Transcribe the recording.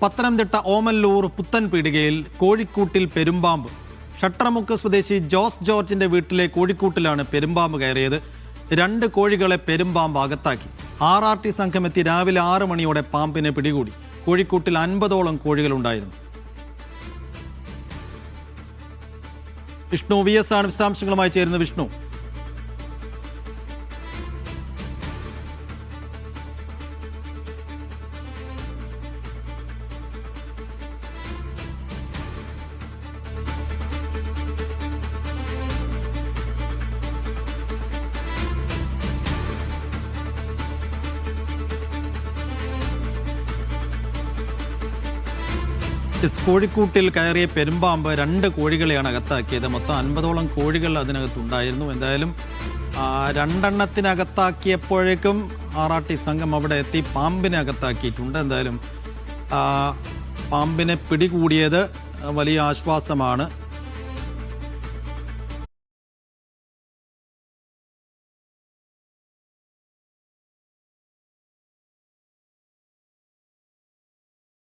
പത്തനംതിട്ട ഓമല്ലൂർ പുത്തൻപീടികയിൽ കോഴിക്കൂട്ടിൽ പെരുമ്പാമ്പ്. ഷട്ടർമുക്ക് സ്വദേശി ജോസ് ജോർജിന്റെ വീട്ടിലെ കോഴിക്കൂട്ടിലാണ് പെരുമ്പാമ്പ് കയറിയത്. 2 കോഴികളെ പെരുമ്പാമ്പ് അകത്താക്കി. RRT സംഘമെത്തി രാവിലെ 6 മണിയോടെ പാമ്പിനെ പിടികൂടി. കോഴിക്കൂട്ടിൽ 50ഓളം കോഴികളുണ്ടായിരുന്നു. വിഷ്ണു VS ആണ് വിശദാംശങ്ങളുമായി ചേരുന്നത്. വിഷ്ണു, കോഴിക്കൂട്ടിൽ കയറിയ പെരുമ്പാമ്പ് 2 കോഴികളെയാണ് അകത്താക്കിയത്. മൊത്തം 50ഓളം കോഴികൾ അതിനകത്തുണ്ടായിരുന്നു. എന്തായാലും 2 എണ്ണത്തിനകത്താക്കിയപ്പോഴേക്കും RRT സംഘം അവിടെ എത്തി പാമ്പിനെ അകത്താക്കിയിട്ടുണ്ട്. എന്തായാലും പാമ്പിനെ പിടികൂടിയത് വലിയ ആശ്വാസമാണ്.